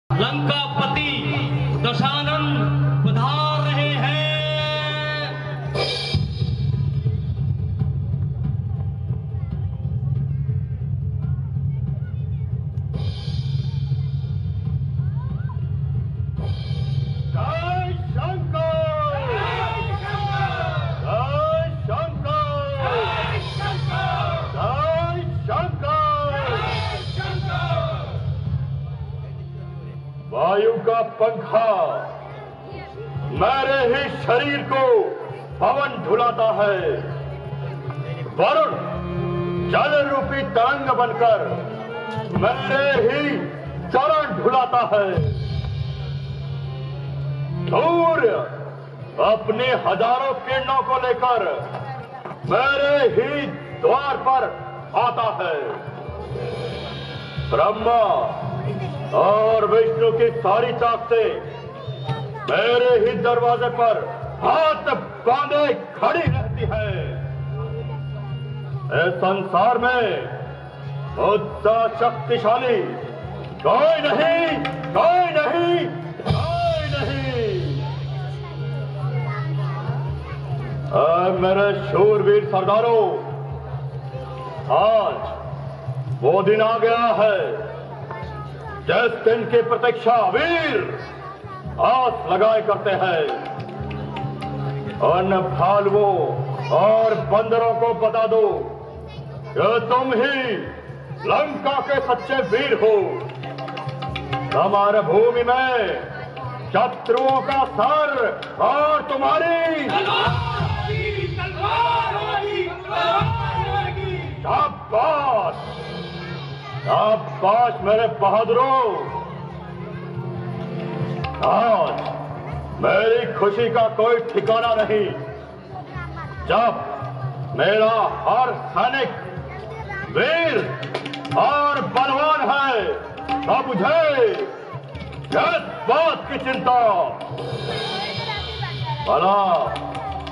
लंकापति दशानन पधार रहे हैं। जय शंकर, जय शंकर, जय शंकर। वायु का पंखा मेरे ही शरीर को पवन झुलाता है। वरुण जल रूपी तरंग बनकर मेरे ही चरण झुलाता है। सूर्य अपने हजारों किरणों को लेकर मेरे ही द्वार पर आता है। ब्रह्मा और विष्णु की सारी ताकतें मेरे ही दरवाजे पर हाथ बांधे खड़ी रहती है। इस संसार में मुझसे शक्तिशाली कोई नहीं, कोई नहीं, कोई नहीं। मेरे शूरवीर सरदारों, आज वो दिन आ गया है जिस दिन की प्रतीक्षा वीर आस लगाए करते हैं। उन भालुओं और बंदरों को बता दो कि तुम ही लंका के सच्चे वीर हो। हमारे भूमि में शत्रुओं का सर और तुम्हारी शाबाश, शाबाश मेरे बहादुरों। आज मेरी खुशी का कोई ठिकाना नहीं जब मेरा हर सैनिक वीर और बलवान है। तो मुझे किस बात की चिंता? भला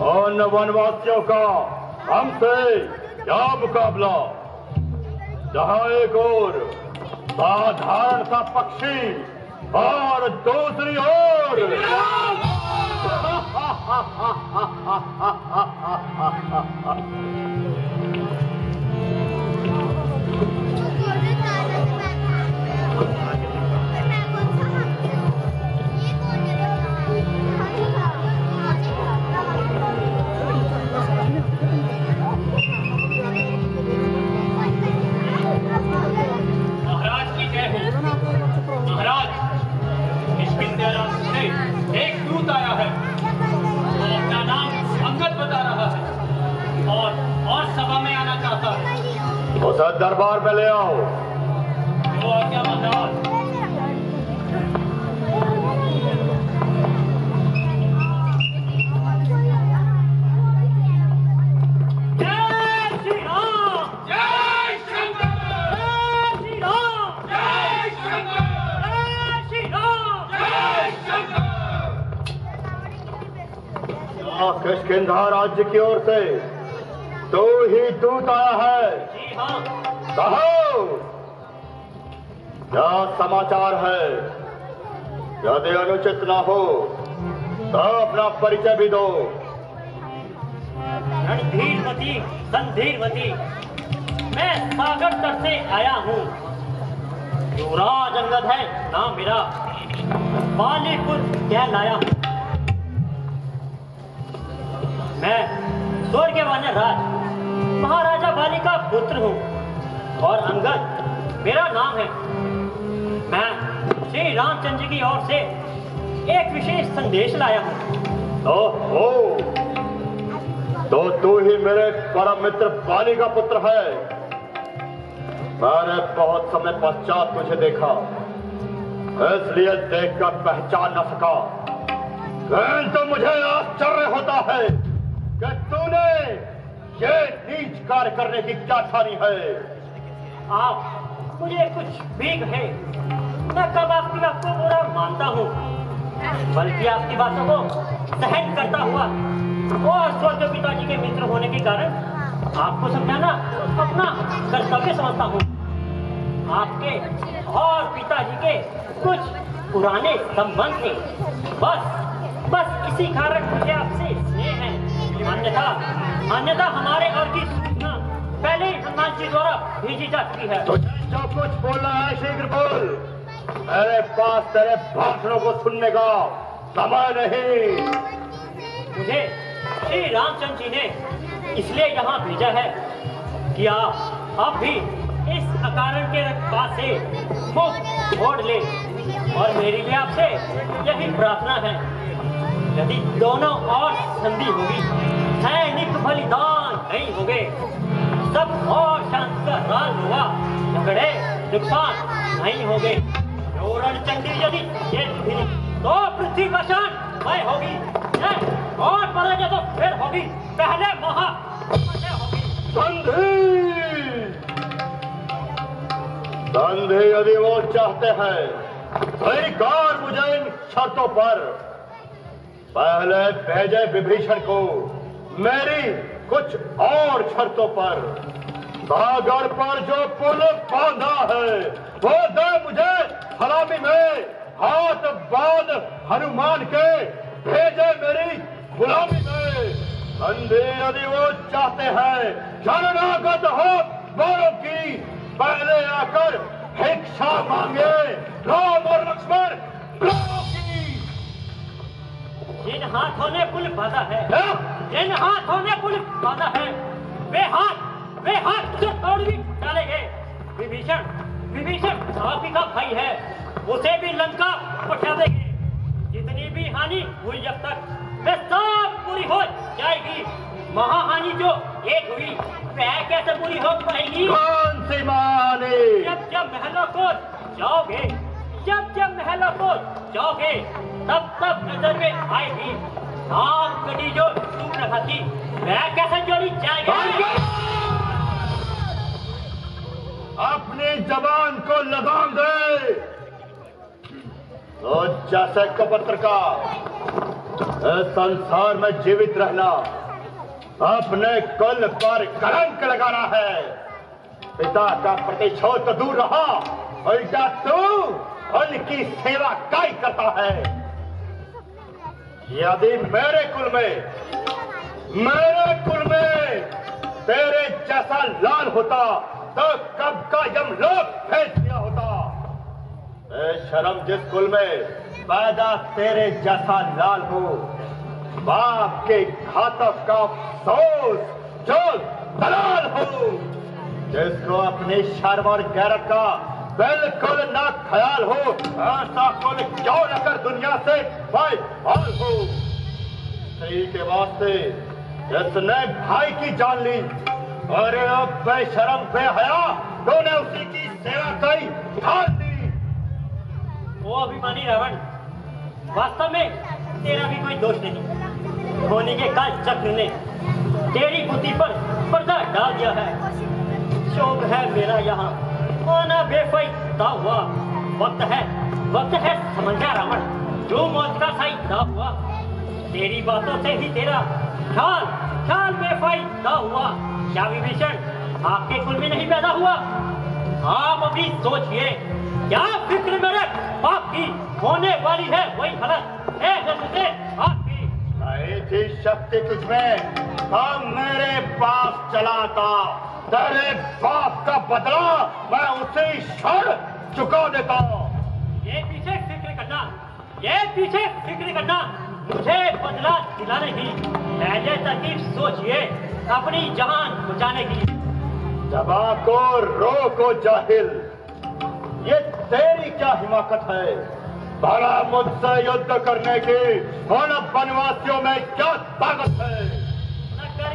उन वनवासियों का हमसे क्या मुकाबला, जहां एक ओर साधारण सा पक्षी और दूसरी ओर महाराज की जय हो। महाराज, इस विद्याराज से एक दूत आया है। वो अपना नाम अंगद बता रहा है और सभा में आना चाहता है। उसे दरबार में ले आओ। वो आज्ञा महाराज। किष्किंधा राज्य की ओर से तो ही दूत आया है। जी हाँ। कहो क्या समाचार है? यदि अनुचित ना हो तो अपना परिचय भी दो। रणधीरवती संधीरवती, मैं सागर तट से आया हूँ। युवराज अंगद है नाम मेरा। बालीपुर क्या लाया हूँ। मैं स्वर्गीय राज महाराजा बाली का पुत्र हूँ और अंगद मेरा नाम है। मैं श्री रामचंद्र जी की ओर से एक विशेष संदेश लाया हूँ। ओहो, तो तू ही मेरे परम मित्र बाली का पुत्र है। मैंने बहुत समय पश्चात तुझे देखा, इसलिए देखकर पहचान न सका। तो मुझे आश्चर्य होता है कि तूने ये नीच कार्य करने की क्या ठानी है? आप मुझे कुछ भी कहे, मैं कब आपकी बात को बुरा मानता हूँ, बल्कि आपकी बातों को सहन करता हुआ और स्वर्गीय पिताजी के मित्र होने के कारण आपको समझाना अपना कर्तव्य समझता हूँ। आपके और पिताजी के कुछ पुराने संबंध थे। बस इसी कारण मुझे आपसे स्नेह है। अन्यथा हमारे घर की सूचना पहले ही हनुमान जी द्वारा भेजी जा चुकी है। तो जो कुछ बोलना है शीघ्र बोल। मेरे पास तेरे भाषणों को सुनने का समय नहीं। मुझे श्री रामचंद्र जी ने इसलिए यहाँ भेजा है कि आप अब भी इस अकारण के रखवार से मुख मोड़ ले। और मेरी भी आपसे यही प्रार्थना है, यदि दोनों और संधि होगी, सैनिक बलिदान नहीं होंगे, सब और शांति का राज होगा, झगड़े नुकसान नहीं होंगे, चंडी यदि तो पृथ्वी वशान वह होगी और पराजय तो फिर होगी, पहले महा होगी। संधि यदि वो चाहते हैं स्वीकार मुझे इन शर्तों पर। पहले भेजे विभीषण को मेरी कुछ और शर्तों पर। सागर पर जो पुल बांधा है वो दे मुझे सलामी में, हाथ बांध हनुमान के भेजे मेरी गुलामी में। संधि यदि वो चाहते हैं शरणागत हो वालों की, पहले आकर भिक्षा मांगे राम और लक्ष्मण की। जिन हाथों ने पुल बांधा है, जिन हाथों ने पुल बांधा है, वे हाथ जो तोड़ भी डालेंगे। विभीषण आप ही का भाई है, उसे भी लंका पठा देंगे। जितनी भी हानि हुई अब तक वे सब पूरी हो जाएगी। महाहानि जो एक हुई वह कैसे पूरी हो पाएगी? कौन सी महाहानि? जब महलों को जाओगे, जब महलों को जाओगे, तब नजर में आएगी नाम कटी जो टूट रहा थी वह कैसे जोड़ी जाएगी? अपनी जबान को लगाम दे। तो जैसे कपत्र का संसार में जीवित रहना अपने कुल पर कलंक लगाना है। पिता का प्रतिशोध तो दूर रहा, उल्टा तू उनकी सेवा काय करता है। यदि मेरे कुल में तेरे जैसा लाल होता तो कब का यमलोक भेज दिया होता। शर्म जिस कुल में पैदा तेरे जैसा लाल हो, बाप के घातक का अफसोस जो दलाल हो, जिसको अपनी शर्म और गैरत का बिल्कुल ना ख्याल हो, ऐसा कुल क्यों लेकर दुनिया से बाहर हो। स्त्री के वास्ते जिसने भाई की जान ली और अब बेशरम बेहया तूने उसी की सेवा करी ठान दी। वो अभिमानी रावण, वास्तव में तेरा भी कोई दोष नहीं। होने के काल चक्र ने तेरी बुद्धि पर पर्दा डाल दिया है। शोक है मेरा यहाँ आना बेफायदा हुआ। वक्त है समझा रावण, जो मौत का साइदा हुआ। तेरी बातों से ही तेरा ख्याल बेफायदा हुआ। क्या विभीषण आपके कुल में नहीं पैदा हुआ? आप अभी सोचिए, क्या फिक्र मेरे बाप की होने वाली है वही हालत है जैसे आपकी। नहीं थी शक्ति तुझमें, हम मेरे पास चला था। तेरे बाप का बदला मैं उसे क्षण चुका देता। ये पीछे फिक्र करना मुझे बदला दिलाने की। पहले तरकीब सोचिए अपनी जान बचाने की। जबा को रोको जाहिल, ये तेरी क्या हिमाकत है? भला मुझसे युद्ध करने की उन वनवासियों में क्या ताकत है? न कर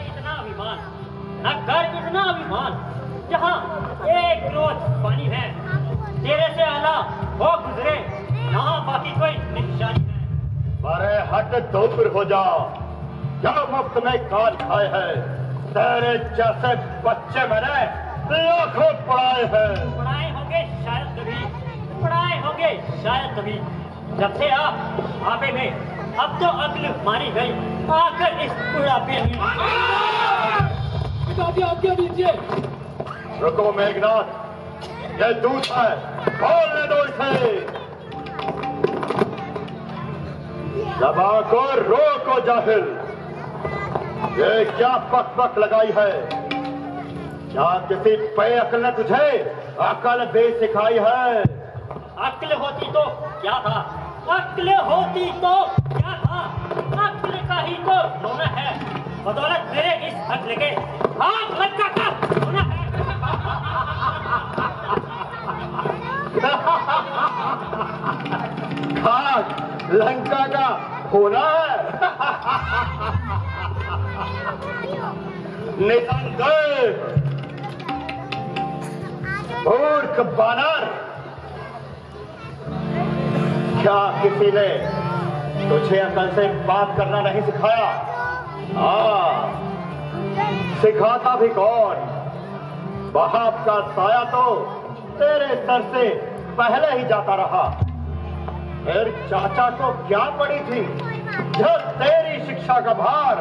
इतना अभिमान, जहाँ एक रोज पानी है, तेरे से आला वो गुजरे, यहाँ बाकी कोई निशानी है। अरे हट दूर हो जा, क्या मुफ्त में काल खाए है? तेरे जैसे बच्चे मैंने लाखों पढ़ाए हैं। पढ़ाए होंगे शायद कभी, जब से आप आपे में अब तो अक्ल मारी गई, आकर इस बुढ़ापे में। पिताजी आज्ञा दीजिए। रुको मेघनाथ, ये दूत है, बोलने दो इसे। जबान को रोको जाहिल। ये क्या पक पक लगाई है? क्या किसी पे अकल ने तुझे अकल दे सिखाई है? अक्ल होती तो क्या था, अक्ल होती तो क्या था, अक्ल का ही तो रोना है। बदौलत मेरे इस अक्ल के आग लगा का रोना है। खाक लंका का होना है। निसंदेह मूर्ख बानर, क्या किसी ने तुझे अकल से बात करना नहीं सिखाया? हाँ, सिखाता भी कौन? बाप का साया तो तेरे सर से पहले ही जाता रहा। फिर चाचा को क्या पड़ी थी जो तेरी शिक्षा का भार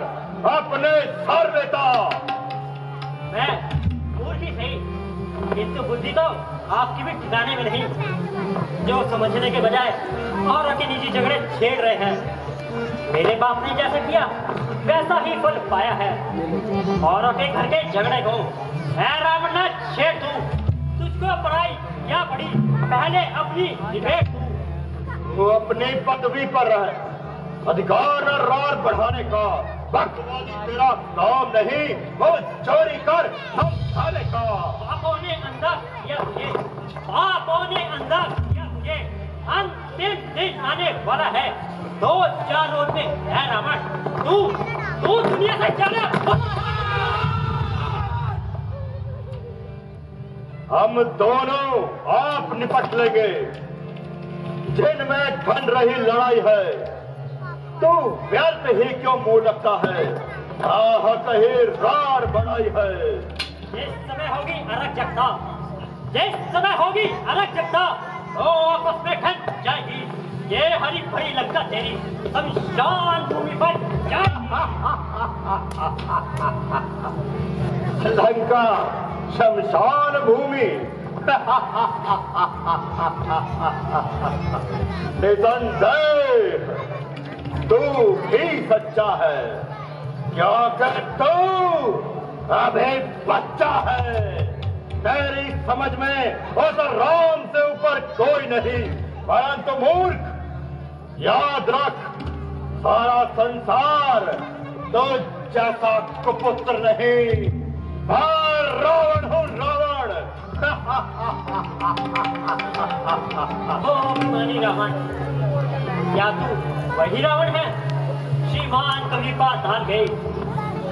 अपने सर लेता? मैं मूर्ख ही सही, किंतु बुद्धि तो आपकी भी ठिकाने में नहीं, जो समझने के बजाय औरों के निजी झगड़े छेड़ रहे हैं। मेरे बाप ने जैसा किया वैसा ही फल पाया है। औरों के घर के झगड़े को है रावण न छेड़ तू, तुझको पढ़ाई क्या पड़ी, पहले अपनी निभेद तू। वो अपनी पदवी पर रहे, अधिकार और रार बढ़ाने का बकवादी तेरा काम नहीं, वो चोरी कर समझाने का। पापों ने अंदर किया मुझे, पापों ने अंदर किया मुझे। अंतिम दिन आने वाला है, 2-4 रोज में है रावण। तू दुनिया से चला। हम दोनों आप निपट लेंगे। जिनमें ठन रही लड़ाई है, तू व्यर्थ ही क्यों मुंह लगता है? कहीं रार बढ़ाई है। जिस समय होगी अराजकता, जिस समय होगी अराजकता, तो आपस में ठन जाएगी। ये हरी भरी लंका तेरी शमशान भूमि पर जाएगी। लंका शमशान भूमि। निसंदेह तू भी सच्चा है, क्योंकि तू अभी बच्चा है। तेरी समझ में उस राम से ऊपर कोई नहीं, परंतु मूर्ख याद रख, सारा संसार तो जैसा कुपुत्र नहीं, मैं रावण हूँ, रावण। ओ अभिमानी रावण, क्या तू वही रावण है? श्रीमान कभी पाताल गए,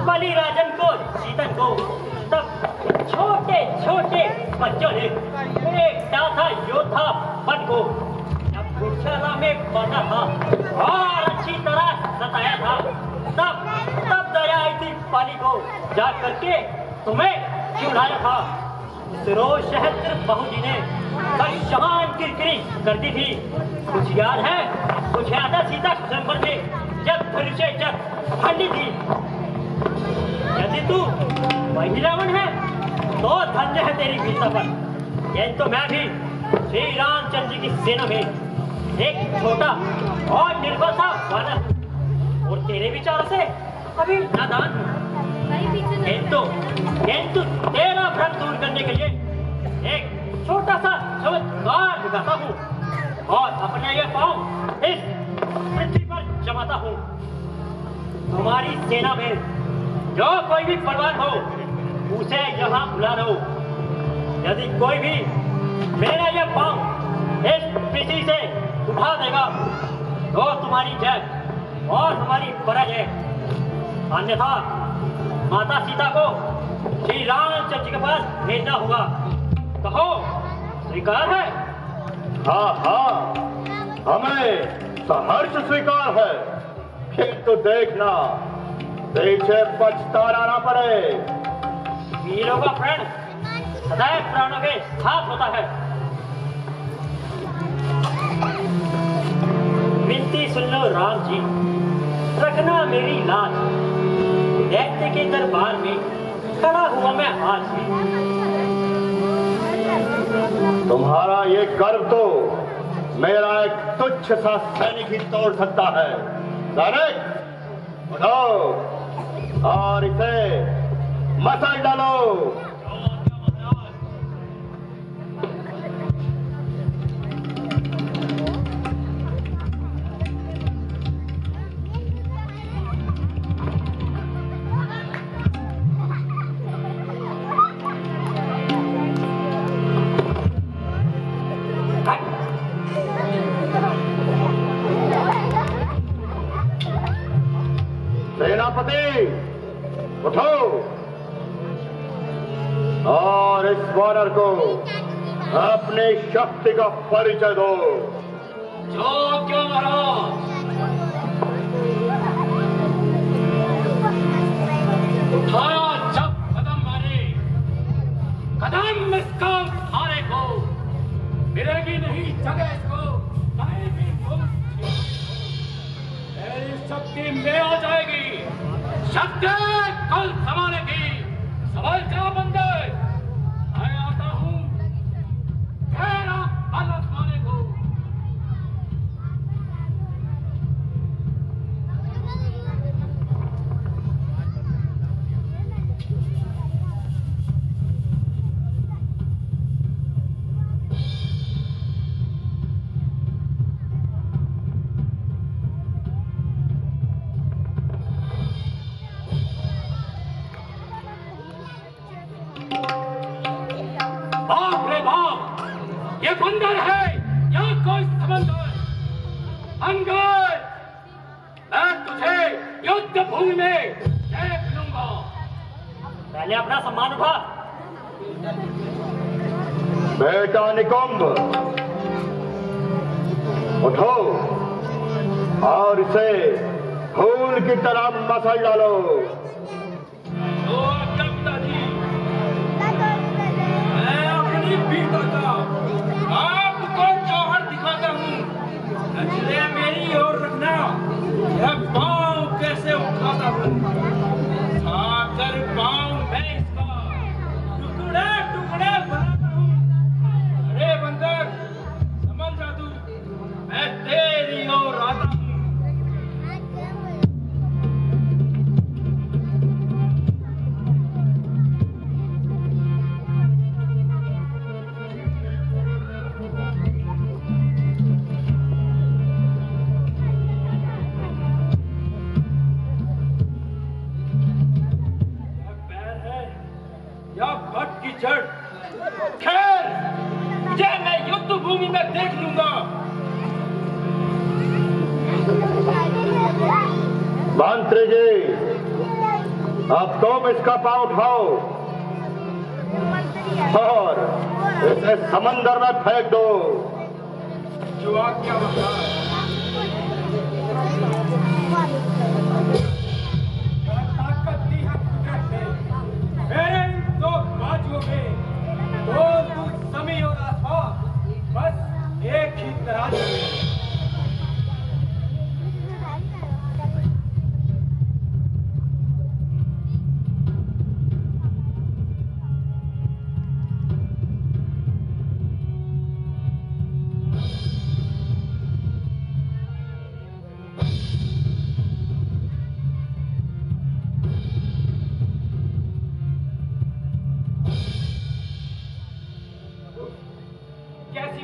बलिराजन को, सीतन को, तब छोटे छोटे बच्चों ने एक डाथा योद्धा बन को जब गुरुशाला में बांधा था और अच्छी तरह सताया था, तब दया आई थी पाली को जा करके तुम्हें छुड़ाया था। उस रोज सहस्त्र बहू जी ने शमान किरकिरी कर दी थी। कुछ याद है? कुछ याद है सीता स्वयंवर में जब धनुषे जब फंडी थी? यदि तू वही रावण है तो धन्य है तेरी वीरता पर। ये तो मैं भी श्री रामचंद्र जी की सेना में एक छोटा और निर्बल सा वानर, और तेरे विचारों से अभी नादान हूँ। किंतु तेरा भ्रम दूर करने के लिए एक छोटा सा चमत्कार दिखाता हूँ और अपने ये पांव इस पृथ्वी पर जमाता हूँ। हमारी सेना में जो कोई भी बलवान हो उसे यहाँ बुला लो। यदि कोई भी मेरा ये पांव इस पृथ्वी से उठा देगा तो तुम्हारी जय और हमारी पराजय। अन्यथा माता सीता को श्री रामचंद्र जी के पास भेजना होगा। कहो स्वीकार है? हाँ हाँ, हमें सहर्ष स्वीकार है, किंतु देखना पीछे पछताना ना पड़े। वीरों का प्रण सदैव प्राणों के साथ होता है। विनती सुन लो राम जी, रखना मेरी लाज। दैत्य के दरबार में खड़ा हुआ मैं आज भी। तुम्हारा ये गर्व तो मेरा एक तुच्छ सा सैनिक ही तोड़ सकता है। सैनिक उठाओ और इसे मसल डालो। सेनापति उठो और इस वानर को अपनी शक्ति का परिचय दो। जो क्यों महाराज, उठाया जब कदम मारे, कदम इसका उठाने को मिलेगी नहीं जगह इसको कहीं भी मेरी शक्ति में आ जाएगी। शक्ति कल संभाले की सवाल क्या बंदे, मैं आता हूँ मेरा बल आजमाने को। ये बंदर है या कोई समंदर? अंगद, मैं तुझे युद्ध भूमि में देख लूंगा। पहले अपना सम्मान उठा। बेटा निकुंभ उठो और इसे फूल की तरह मसल डालो। मैं अपनी वीरता का आपको जौहर दिखाता हूँ, नजरें मेरी ओर रखना। यह पाँव कैसे उठाता हूँ, आकर पाँव मैं इसका टुकड़े टुकड़े बनाता हूँ। अरे बंदर समझ जा तू, मैं तेरी ओर आता हूँ। जड़ खैर मुझे मैं युद्ध भूमि में देख लूंगा। मंत्री जी अब तुम इसका पांव उठाओ और इसे समंदर में फेंक दो। जो आज्ञा महाराज। ताकत दी है कुदरत ने मेरे दो बाजुओं में, दो दूध जमी और आसमान बस एक ही तराजू में।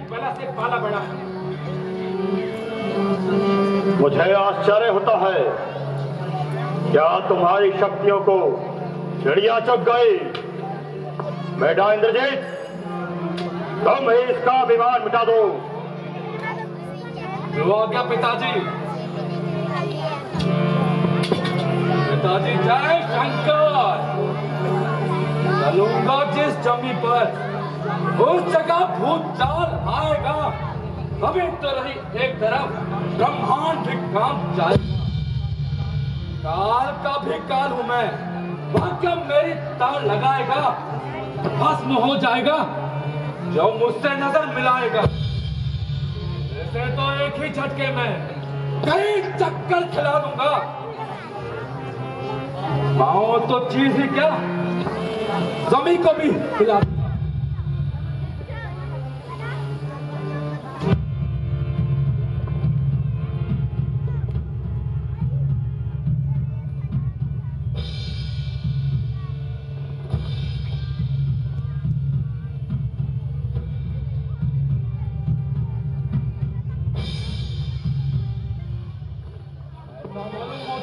बला से पाला बड़ा है। मुझे आश्चर्य होता है, क्या तुम्हारी शक्तियों को चिड़िया चुग गई? बेटा इंद्रजीत तुम ही इसका अभिमान मिटा दो। जो आज्ञा पिताजी। पिताजी जय शंकर। चलूंगा जिस जमी पर उस जगह भूचाल आएगा, अभी तो रही एक तरफ ब्रह्मांड भी कांप जाएगा। काल का भी काल हूं मैं, भाग्य मेरी तार लगाएगा, भस्म हो जाएगा जो मुझसे नजर मिलाएगा। ऐसे तो एक ही झटके में कई चक्कर खिला दूंगा। पाओ तो चीज ही क्या, जमीन को भी खिला दूंगा।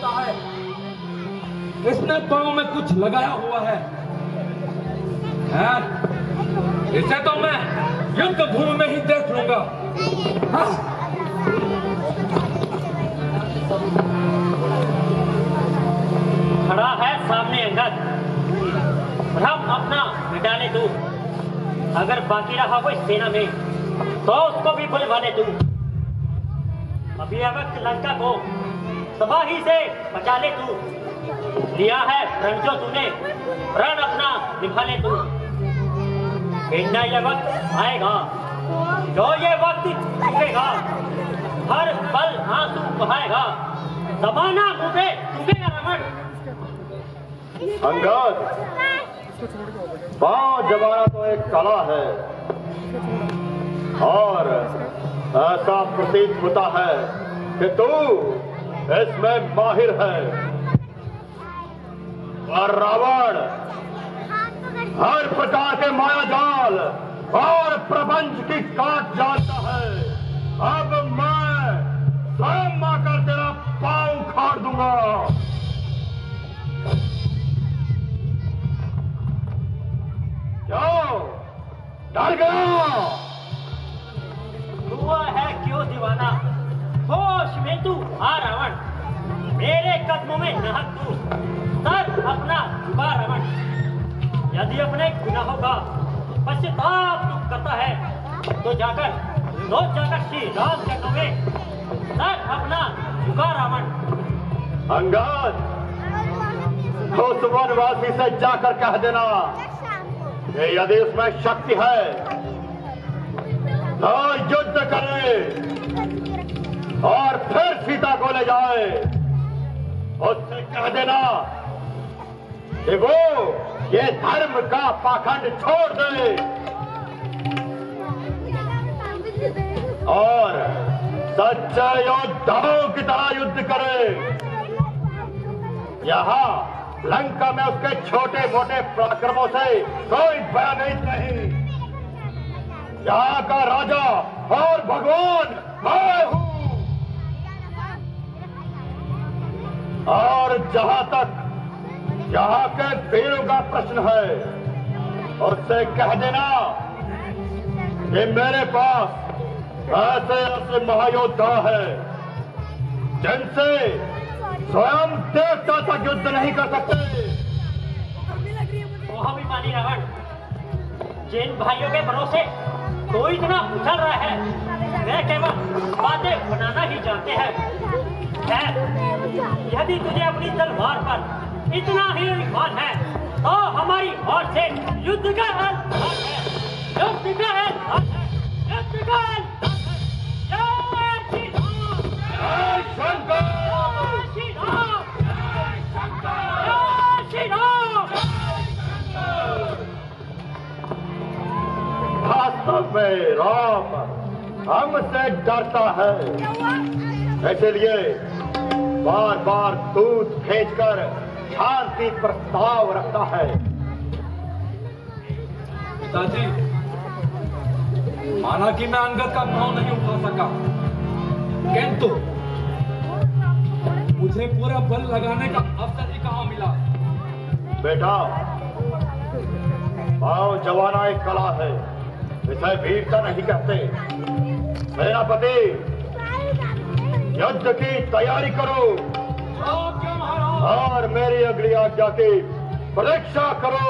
लगता है इसने पांव में कुछ लगाया हुआ है। इसे तो मैं युद्ध भूमि में ही देख लूंगा। खड़ा है सामने अंगद, भ्रम अपना मिटाने तू। अगर बाकी रहा कोई सेना में तो उसको भी बुलवा ले तू। अभी वक्त लंका को तबाही से बचा ले तू। लिया है प्रण जो तूने, प्रण अपना निभा ले तू। इतना ये वक्त आएगा जो ये वक्त चुकेगा, हर पल आंसू बहाएगा, जमाना मुझे चुकेगा रमन। अंगद, पांव जमाना तो एक कला है और ऐसा प्रतीत होता है कि तू इसमें माहिर है। और रावण हर प्रकार के माया जाल और प्रपंच की काट जानता है। अब मैं स्वयं आकर तेरा पांव उखाड़ दूंगा। क्यों डर गया? हुआ है क्यों दीवाना, होश में तू आ रावण। मेरे कदमों में नहक तू, सर अपना झुका रावण। यदि अपने गुनाहों का पश्चाताप तू करता है तो जाकर श्री राम चरणों में सर अपना झुका रावण। अंगद, उस वनवासी से जाकर कह देना कि यदि उसमें शक्ति है तो युद्ध करे और फिर सीता को ले जाए। उससे कह देना कि वो ये धर्म का पाखंड छोड़ दे और सच्चे योद्धाओं की तरह युद्ध करे। यहाँ लंका में उसके छोटे मोटे पराक्रमों से कोई भयभीत नहीं। यहाँ का राजा और भगवान मैं हूँ। और जहाँ तक यहाँ के वीरों का प्रश्न है, उससे कह देना कि मेरे पास ऐसे ऐसे महायोद्धा है जिनसे स्वयं देवता तक युद्ध नहीं कर सकते। मोहाभिमानी रावण, जिन भाइयों के भरोसे तो इतना उछल रहा है, वे केवल बातें बनाना ही जानते हैं। यदि तुझे अपनी तलवार पर इतना ही अभिमान है तो हमारी ओर से युद्ध का ऐलान है। युद्ध का ऐलान है। युद्ध का ऐलान है। जय श्री राम। जय शंकर। जय श्री राम। जय शंकर। जय श्री राम। वास्तव में राम हमसे डरता है, इसलिए बार बार दूध भेजकर शांति प्रस्ताव रखता है। पिताजी, माना कि मैं अंगद का पांव नहीं उठा सका, किंतु मुझे पूरा बल लगाने का अवसर ही कहां मिला। बेटा, पांव जमाना एक कला है, इसे वीरता नहीं कहते। सेनापति, युद्ध की तैयारी करो और मेरी अगली आज्ञा की प्रतीक्षा करो।